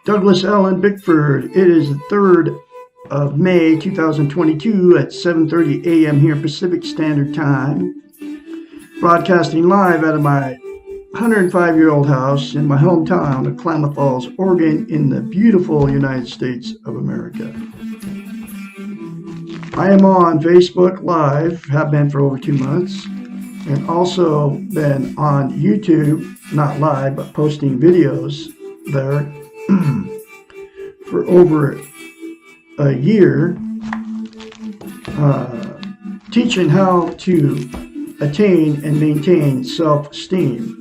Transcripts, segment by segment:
Douglas Allen Bickford. It is the 3rd of May 2022 at 7:30 a.m. here Pacific Standard Time. Broadcasting live out of my 105-year-old house in my hometown of Klamath Falls, Oregon, in the beautiful United States of America. I am on Facebook Live, have been for over 2 months, and also been on YouTube, not live, but posting videos there for over a year, teaching how to attain and maintain self-esteem.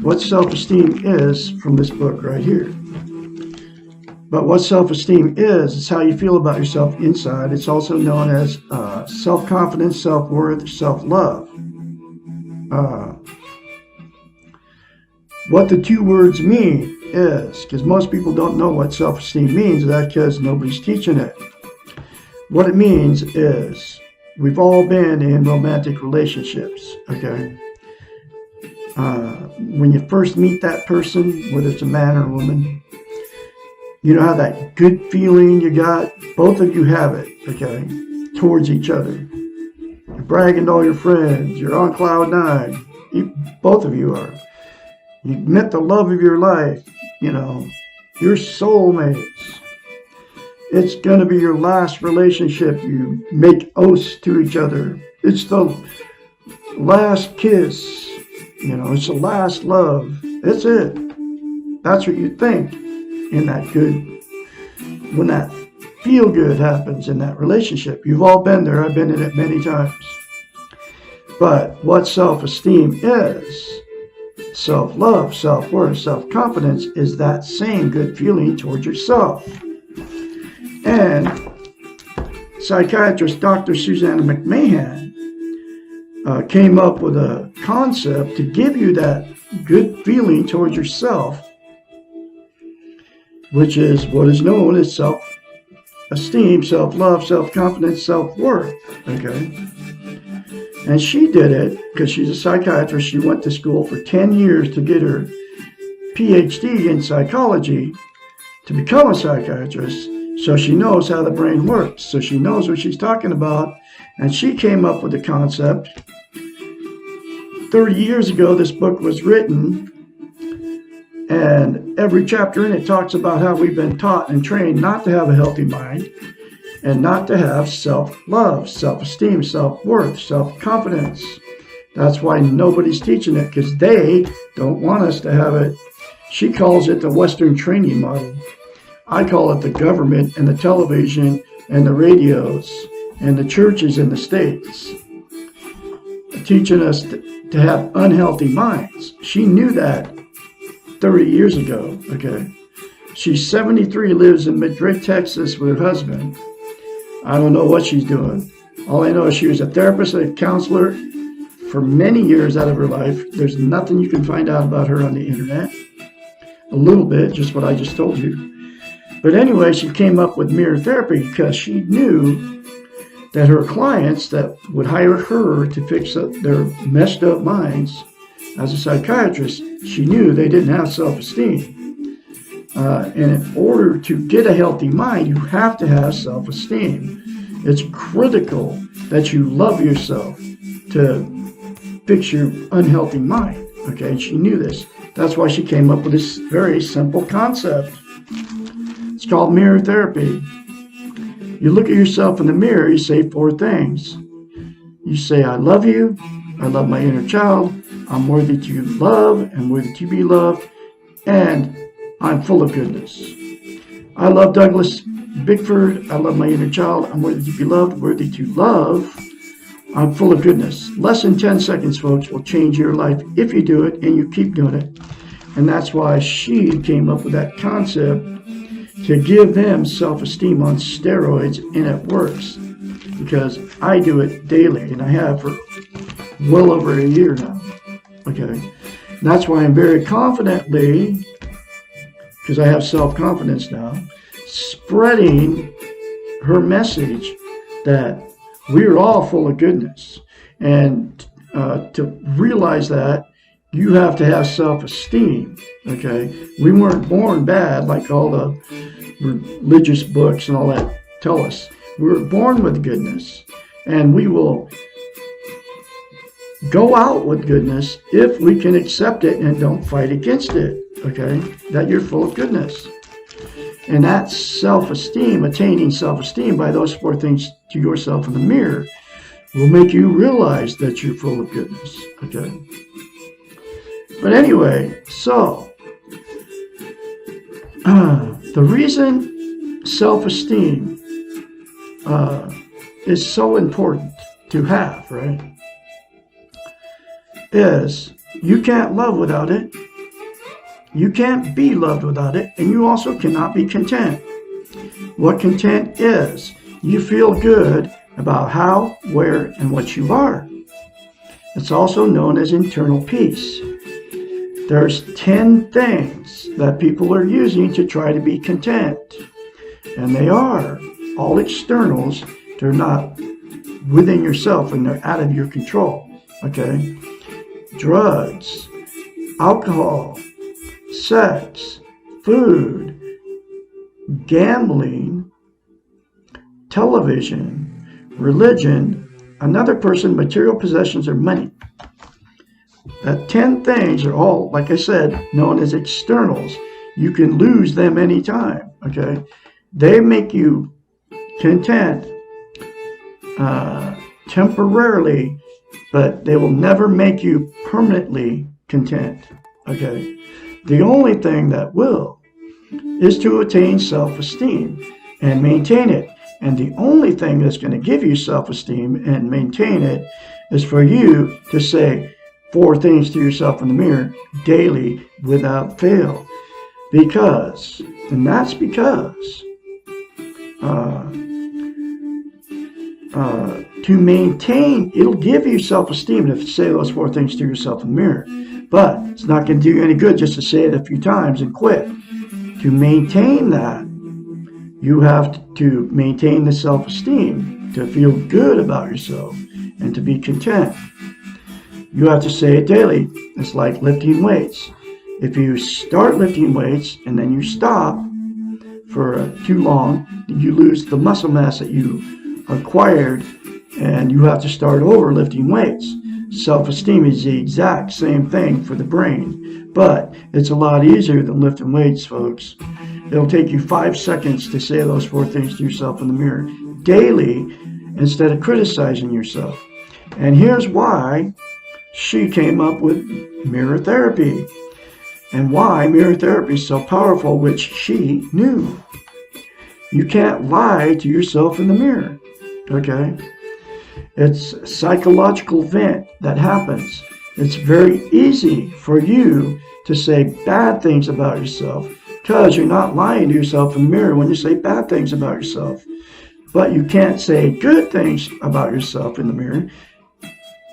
What self-esteem is from this book right here. But what self-esteem is how you feel about yourself inside. It's also known as self-confidence, self-worth, self-love. What the two words mean is, because most people don't know what self-esteem means, that's because nobody's teaching it. What it means is, we've all been in romantic relationships, okay? When you first meet that person, whether it's a man or a woman, you know how that good feeling you got? Both of you have it, okay, towards each other. You're bragging to all your friends. You're on cloud nine. Both of you are. You met the love of your life, you know, your soulmates. It's going to be your last relationship. You make oaths to each other. It's the last kiss, you know, it's the last love. That's it. That's what you think in that good, when that feel good happens in that relationship. You've all been there. I've been in it many times. But what self-esteem is, self-love, self-worth, self-confidence, is that same good feeling towards yourself. And psychiatrist Dr. Susanna McMahon came up with a concept to give you that good feeling towards yourself, which is what is known as self-esteem, self-love, self-confidence, self-worth, okay? And she did it because she's a psychiatrist. She went to school for 10 years to get her PhD in psychology to become a psychiatrist. So she knows how the brain works. So she knows what she's talking about. And she came up with the concept. 30 years ago, this book was written. And every chapter in it talks about how we've been taught and trained not to have a healthy mind, and not to have self-love, self-esteem, self-worth, self-confidence. That's why nobody's teaching it, because they don't want us to have it. She calls it the Western training model. I call it the government and the television and the radios and the churches in the States teaching us to have unhealthy minds. She knew that 30 years ago, okay? She's 73, lives in Madrid, Texas with her husband. I don't know what she's doing. All I know is she was a therapist and a counselor for many years out of her life. There's nothing you can find out about her on the internet. A little bit, just what I just told you. But anyway, she came up with mirror therapy because she knew that her clients that would hire her to fix up their messed up minds as a psychiatrist, she knew they didn't have self-esteem. And in order to get a healthy mind, you have to have self-esteem. It's critical that you love yourself to fix your unhealthy mind. Okay, and she knew this. That's why she came up with this very simple concept. It's called mirror therapy. You look at yourself in the mirror, you say 4 things. You say, I love you. I love my inner child. I'm worthy to love and worthy to be loved. And I'm full of goodness. I love Douglas Bickford. I love my inner child. I'm worthy to be loved, worthy to love. I'm full of goodness. Less than 10 seconds, folks, will change your life if you do it and you keep doing it. And that's why she came up with that concept to give them self-esteem on steroids, and it works. Because I do it daily, and I have for well over a year now. Okay. And that's why I'm very confidently, because I have self-confidence now, spreading her message that we're all full of goodness. And to realize that, you have to have self-esteem. Okay. We weren't born bad like all the religious books and all that tell us. We were born with goodness, and we will go out with goodness if we can accept it and don't fight against it. Okay, that you're full of goodness. And that's self-esteem, attaining self-esteem by those 4 things to yourself in the mirror will make you realize that you're full of goodness. Okay. But anyway, so the reason self-esteem is so important to have, right, is you can't love without it. You can't be loved without it. And you also cannot be content. What content is, you feel good about how, where, and what you are. It's also known as internal peace. There's 10 things that people are using to try to be content. And they are all externals. They're not within yourself, and they're out of your control. Okay? Drugs, alcohol, sex, food, gambling, television, religion, another person, material possessions, or money. That 10 things are all, like I said, known as externals. You can lose them anytime. Okay? They make you content temporarily, but they will never make you permanently content. Okay? The only thing that will is to attain self-esteem and maintain it. And the only thing that's going to give you self-esteem and maintain it is for you to say 4 things to yourself in the mirror daily without fail. Because, and that's because, to maintain, it'll give you self-esteem to say those 4 things to yourself in the mirror. But it's not going to do you any good just to say it a few times and quit. To maintain that, you have to maintain the self-esteem, to feel good about yourself, and to be content. You have to say it daily. It's like lifting weights. If you start lifting weights and then you stop for too long, you lose the muscle mass that you acquired, and you have to start over lifting weights. Self-esteem is the exact same thing for the brain, but it's a lot easier than lifting weights, folks. It'll take you 5 seconds to say those 4 things to yourself in the mirror daily instead of criticizing yourself. And here's why she came up with mirror therapy and why mirror therapy is so powerful, which she knew. You can't lie to yourself in the mirror, okay? It's a psychological event that happens. It's very easy for you to say bad things about yourself because you're not lying to yourself in the mirror when you say bad things about yourself. But you can't say good things about yourself in the mirror.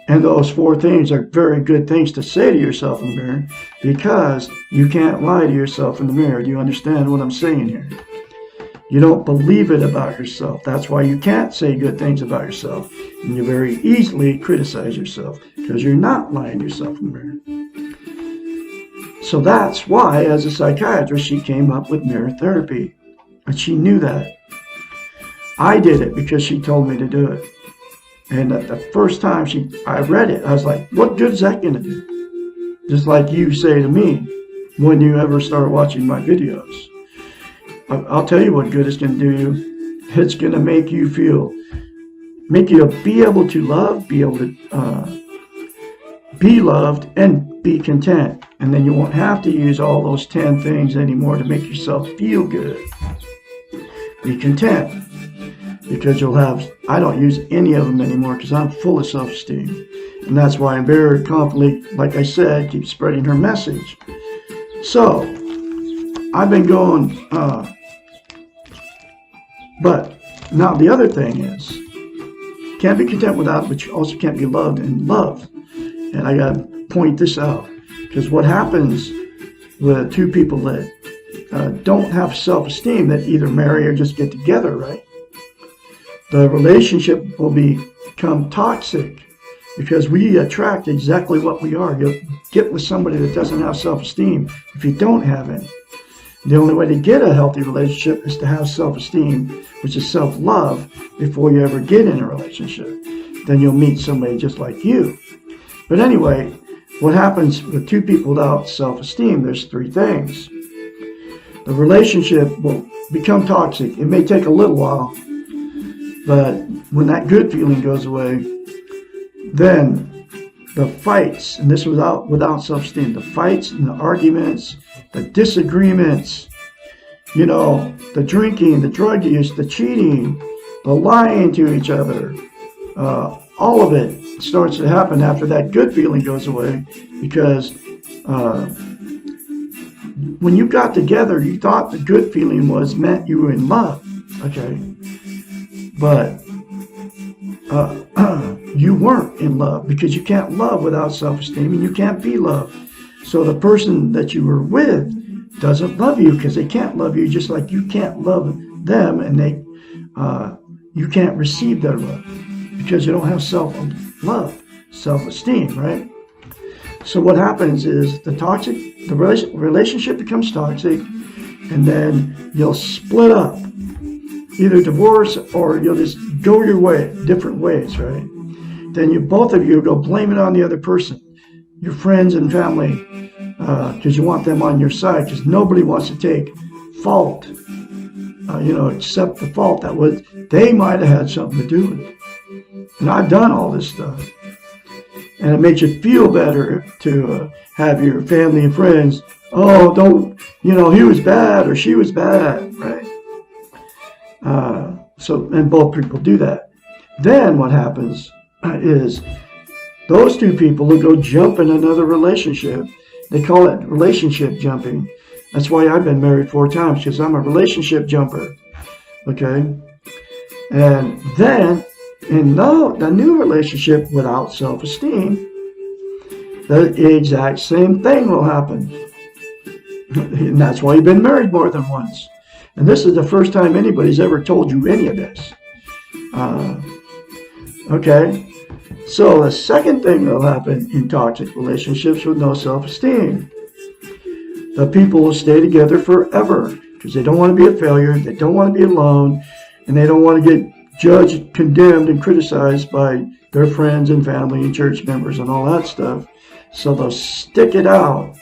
And those 4 things are very good things to say to yourself in the mirror because you can't lie to yourself in the mirror. Do you understand what I'm saying here? You don't believe it about yourself. That's why you can't say good things about yourself. And you very easily criticize yourself because you're not lying to yourself in the mirror. So that's why, as a psychiatrist, she came up with mirror therapy. And she knew that. I did it because she told me to do it. And at the first time I read it, I was like, what good is that going to do? Just like you say to me when you ever start watching my videos. I'll tell you what good it's going to do you. It's going to make you be able to love, be able to be loved, and be content. And then you won't have to use all those 10 things anymore to make yourself feel good. Be content. Because you'll have, I don't use any of them anymore because I'm full of self-esteem. And that's why I'm very confidently, like I said, keep spreading her message. So, I've been going, but now the other thing is, can't be content without, but you also can't be loved and loved. And I got to point this out, because what happens with two people that don't have self-esteem, that either marry or just get together, right? The relationship will become toxic, because we attract exactly what we are. You'll get with somebody that doesn't have self-esteem if you don't have it. The only way to get a healthy relationship is to have self-esteem, which is self-love, before you ever get in a relationship. Then you'll meet somebody just like you. But anyway, what happens with two people without self-esteem, there's three things. The relationship will become toxic. It may take a little while, but when that good feeling goes away, then the fights, and this without self-esteem, the fights and the arguments, the disagreements, the drinking, the drug use, the cheating, the lying to each other, all of it starts to happen after that good feeling goes away, because when you got together, you thought the good feeling meant you were in love, okay? But you weren't in love, because you can't love without self-esteem, and you can't be loved. So the person that you were with doesn't love you, because they can't love you, just like you can't love them, and you can't receive their love, because you don't have self-love, self-esteem, right? So what happens is the relationship becomes toxic, and then you'll split up, either divorce or you'll just go your way, different ways, right? Then both of you go blame it on the other person, your friends and family, because you want them on your side, because nobody wants to take fault, accept the fault that they might have had something to do with it. And I've done all this stuff. And it makes you feel better to have your family and friends, he was bad or she was bad, right? And both people do that. Then what happens is those two people will go jump in another relationship. They call it relationship jumping. That's why I've been married 4 times, because I'm a relationship jumper. Okay? And then in the new relationship without self-esteem, the exact same thing will happen. And that's why you've been married more than once. And this is the first time anybody's ever told you any of this. Okay? So the second thing that will happen in toxic relationships with no self-esteem, the people will stay together forever, because they don't want to be a failure, they don't want to be alone, and they don't want to get judged, condemned, and criticized by their friends and family and church members and all that stuff. So they'll stick it out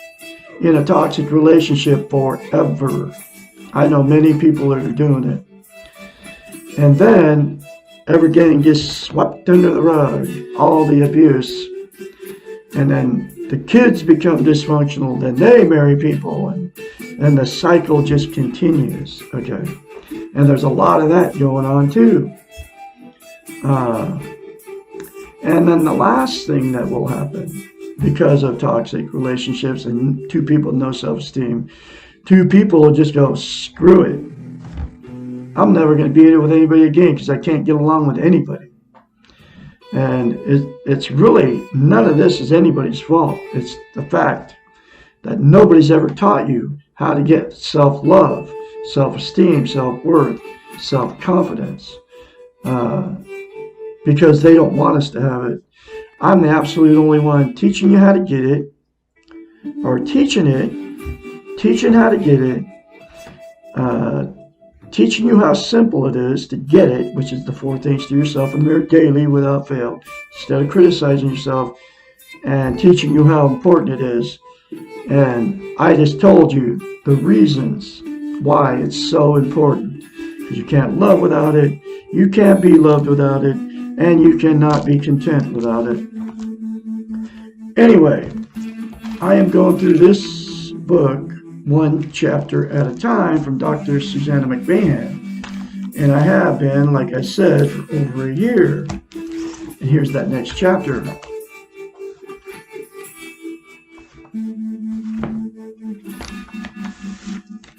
in a toxic relationship forever. I know many people that are doing it. And then everything gets swept under the rug, all the abuse. And then the kids become dysfunctional, then they marry people, and the cycle just continues, okay? And there's a lot of that going on too. And then the last thing that will happen because of toxic relationships and two people with no self-esteem, two people will just go, screw it. I'm never going to be here with anybody again, because I can't get along with anybody. And it's really, none of this is anybody's fault. It's the fact that nobody's ever taught you how to get self-love, self-esteem, self-worth, self-confidence, because they don't want us to have it. I'm the absolute only one teaching you how to get it, or teaching how to get it, teaching you how simple it is to get it, which is the 4 things to yourself in the mirror daily without fail, instead of criticizing yourself, and teaching you how important it is. And I just told you the reasons why it's so important, because you can't love without it, you can't be loved without it, and you cannot be content without it. Anyway, I am going through this book 1 chapter at a time from Dr. Susanna McMahon. And I have been, like I said, for over a year. And here's that next chapter.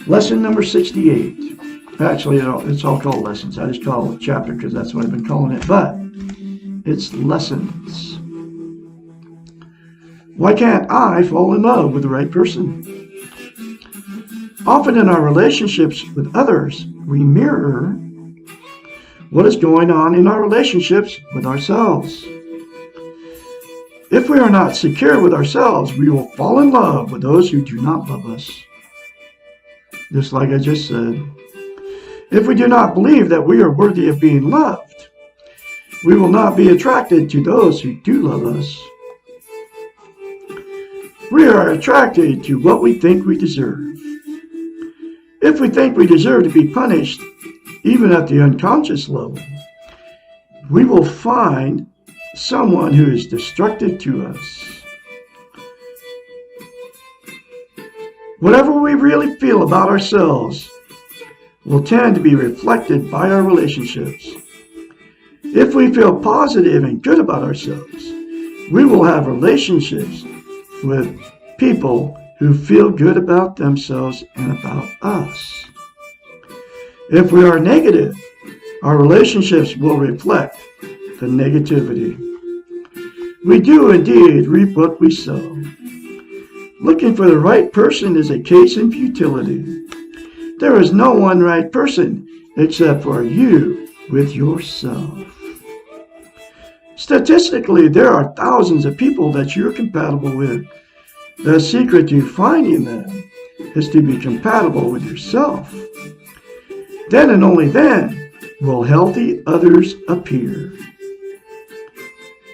Lesson number 68. Actually, it's all called lessons. I just call it a chapter because that's what I've been calling it. But it's lessons. Why can't I fall in love with the right person? Often in our relationships with others, we mirror what is going on in our relationships with ourselves. If we are not secure with ourselves, we will fall in love with those who do not love us. Just like I just said. If we do not believe that we are worthy of being loved, we will not be attracted to those who do love us. We are attracted to what we think we deserve. If we think we deserve to be punished, even at the unconscious level, we will find someone who is destructive to us. Whatever we really feel about ourselves will tend to be reflected by our relationships. If we feel positive and good about ourselves, we will have relationships with people who feel good about themselves and about us. If we are negative, our relationships will reflect the negativity. We do indeed reap what we sow. Looking for the right person is a case in futility. There is no one right person except for you with yourself. Statistically, there are thousands of people that you're compatible with. The secret to finding them is to be compatible with yourself. Then and only then will healthy others appear.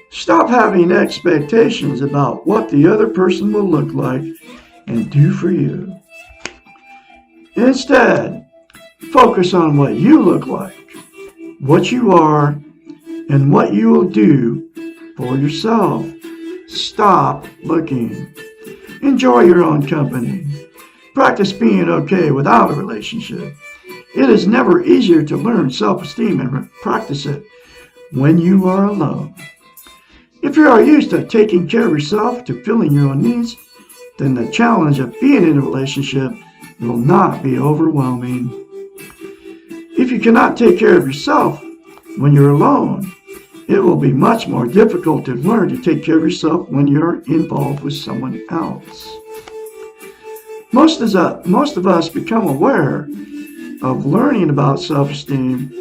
Stop having expectations about what the other person will look like and do for you. Instead, focus on what you look like, what you are, and what you will do for yourself. Stop looking. Enjoy your own company. Practice being okay without a relationship. It is never easier to learn self-esteem and practice it when you are alone. If you are used to taking care of yourself, to filling your own needs, then the challenge of being in a relationship will not be overwhelming. If you cannot take care of yourself when you're alone, it will be much more difficult to learn to take care of yourself when you're involved with someone else. Most of us become aware of learning about self-esteem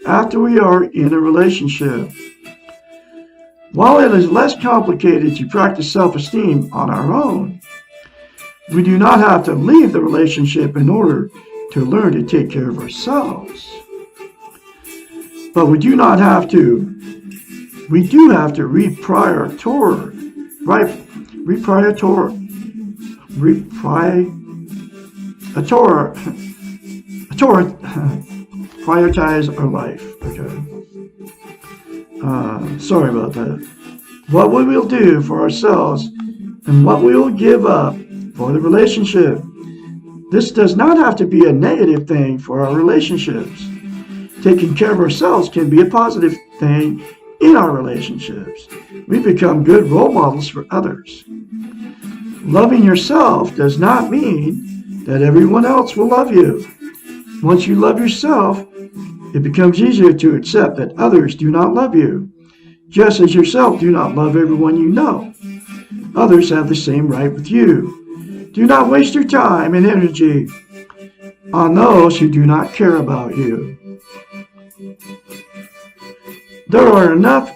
after we are in a relationship. While it is less complicated to practice self-esteem on our own, we do not have to leave the relationship in order to learn to take care of ourselves. But we do have to prioritize our life. Okay. Sorry about that. What we will do for ourselves and what we will give up for the relationship. This does not have to be a negative thing for our relationships. Taking care of ourselves can be a positive thing in our relationships. We become good role models for others. Loving yourself does not mean that everyone else will love you. Once you love yourself, it becomes easier to accept that others do not love you, just as yourself do not love everyone you know. Others have the same right with you. Do not waste your time and energy on those who do not care about you. There are enough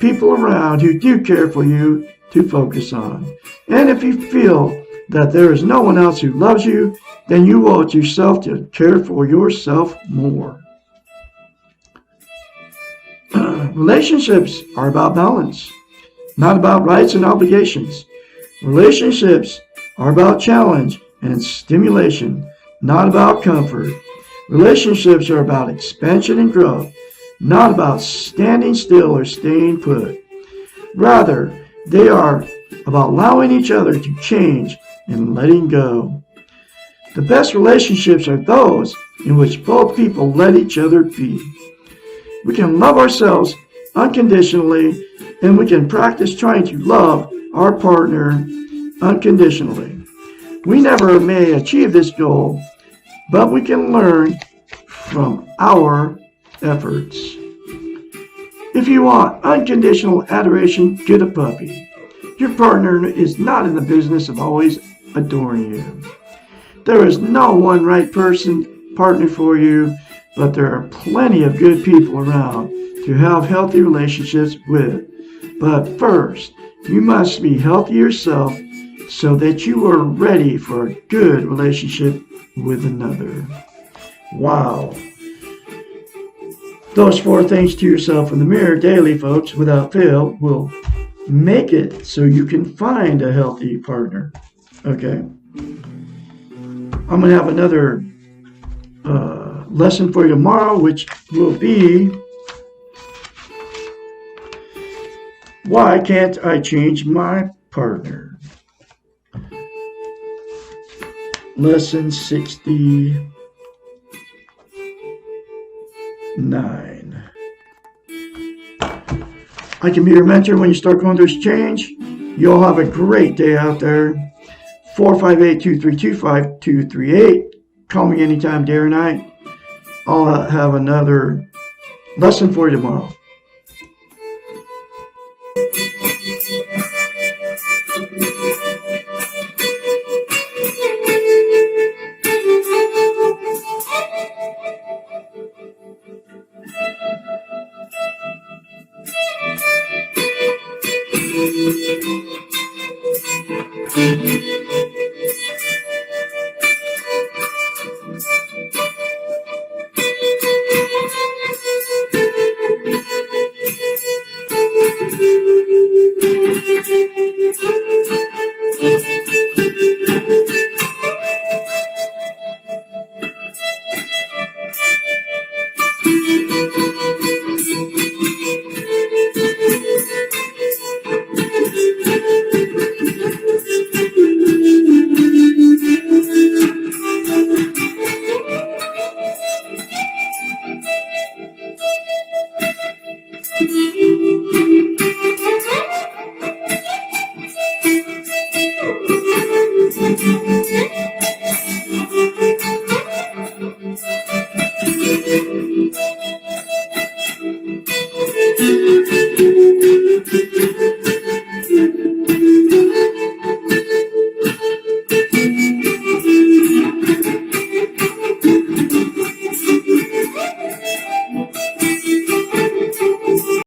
people around who do care for you to focus on. And if you feel that there is no one else who loves you, then you owe it yourself to care for yourself more. Relationships are about balance, not about rights and obligations. Relationships are about challenge and stimulation, not about comfort. Relationships are about expansion and growth, not about standing still or staying put. Rather, they are about allowing each other to change and letting go. The best relationships are those in which both people let each other be. We can love ourselves unconditionally, and we can practice trying to love our partner unconditionally. We never may achieve this goal but we can learn from our efforts. If you want unconditional adoration, get a puppy. Your partner is not in the business of always adoring you. There is no one right partner for you, but there are plenty of good people around to have healthy relationships with. But first, you must be healthy yourself so that you are ready for a good relationship with another. Wow. Those 4 things to yourself in the mirror daily, folks, without fail, will make it so you can find a healthy partner. Okay? I'm going to have another lesson for you tomorrow, which will be, why can't I change my partner? Lesson 69. I can be your mentor when you start going through this change. You all have a great day out there. 458-232-5238. Call me anytime, day or night. I'll have another lesson for you tomorrow.